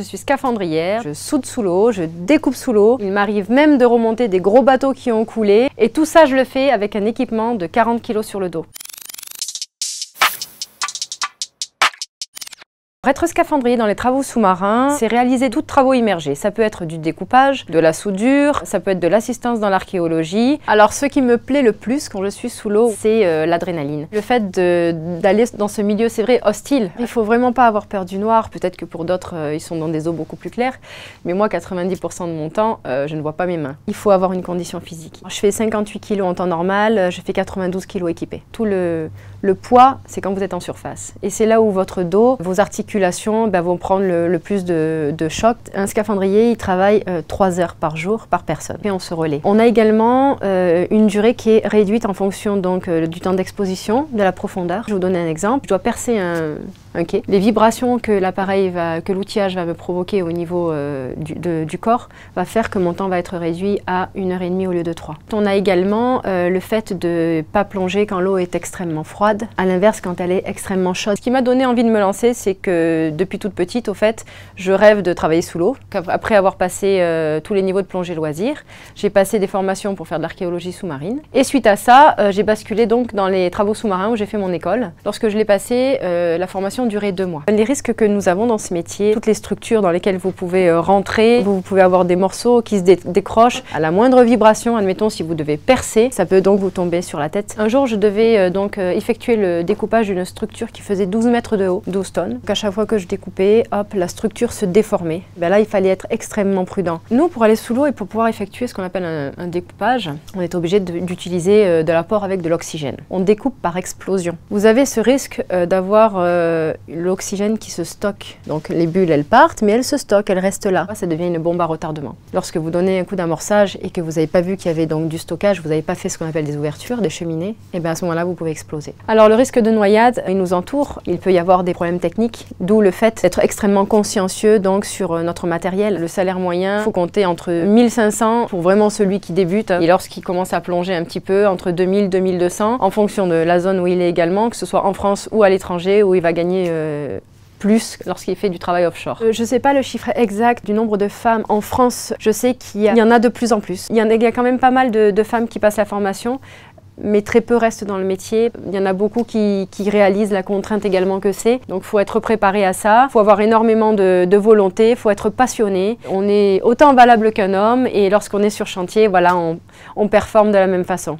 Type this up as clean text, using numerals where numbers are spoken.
Je suis scaphandrière, je soude sous l'eau, je découpe sous l'eau. Il m'arrive même de remonter des gros bateaux qui ont coulé. Et tout ça, je le fais avec un équipement de 40 kg sur le dos. Pour être scaphandrier dans les travaux sous-marins, c'est réaliser tous travaux immergés. Ça peut être du découpage, de la soudure, ça peut être de l'assistance dans l'archéologie. Alors ce qui me plaît le plus quand je suis sous l'eau, c'est l'adrénaline. Le fait d'aller dans ce milieu, c'est vrai, hostile. Il faut vraiment pas avoir peur du noir. Peut-être que pour d'autres, ils sont dans des eaux beaucoup plus claires. Mais moi, 90% de mon temps, je ne vois pas mes mains. Il faut avoir une condition physique. Je fais 58 kg en temps normal, je fais 92 kg équipé. Tout le poids, c'est quand vous êtes en surface. Et c'est là où votre dos, vos articulations vont prendre le plus de choc. Un scaphandrier, il travaille 3 heures par jour par personne et on se relaie. On a également une durée qui est réduite en fonction donc, du temps d'exposition, de la profondeur. Je vais vous donner un exemple. Je dois percer un quai. Les vibrations que l'outillage va me provoquer au niveau du corps va faire que mon temps va être réduit à 1h30 au lieu de 3. On a également le fait de ne pas plonger quand l'eau est extrêmement froide, à l'inverse quand elle est extrêmement chaude. Ce qui m'a donné envie de me lancer, c'est que depuis toute petite, au fait, je rêve de travailler sous l'eau. Après avoir passé tous les niveaux de plongée loisirs, j'ai passé des formations pour faire de l'archéologie sous-marine. Et suite à ça, j'ai basculé donc dans les travaux sous-marins où j'ai fait mon école. Lorsque je l'ai passé, la formation durait 2 mois. Les risques que nous avons dans ce métier, toutes les structures dans lesquelles vous pouvez rentrer, vous pouvez avoir des morceaux qui se décrochent. À la moindre vibration, admettons si vous devez percer, ça peut donc vous tomber sur la tête. Un jour, je devais donc effectuer le découpage d'une structure qui faisait 12 mètres de haut, 12 tonnes. Donc à chaque fois que je découpais, hop, la structure se déformait. Là, il fallait être extrêmement prudent. Nous, pour aller sous l'eau et pour pouvoir effectuer ce qu'on appelle un découpage, on est obligé d'utiliser de l'apport avec de l'oxygène. On découpe par explosion. Vous avez ce risque d'avoir l'oxygène qui se stocke. Donc les bulles, elles partent, mais elles se stockent, elles restent là. Ça devient une bombe à retardement. Lorsque vous donnez un coup d'amorçage et que vous n'avez pas vu qu'il y avait donc du stockage, vous n'avez pas fait ce qu'on appelle des ouvertures, des cheminées, et bien à ce moment-là, vous pouvez exploser. Alors le risque de noyade, il nous entoure. Il peut y avoir des problèmes techniques, d'où le fait d'être extrêmement consciencieux donc sur notre matériel. Le salaire moyen, il faut compter entre 1500 pour vraiment celui qui débute et lorsqu'il commence à plonger un petit peu, entre 2000 et 2200 en fonction de la zone où il est également, que ce soit en France ou à l'étranger où il va gagner plus lorsqu'il fait du travail offshore. Je ne sais pas le chiffre exact du nombre de femmes en France. Je sais qu'il y en a de plus en plus. Il y a quand même pas mal de femmes qui passent la formation, mais très peu restent dans le métier. Il y en a beaucoup qui réalisent la contrainte également que c'est. Donc il faut être préparé à ça, il faut avoir énormément de volonté, il faut être passionné. On est autant valable qu'un homme et lorsqu'on est sur chantier, voilà, on performe de la même façon.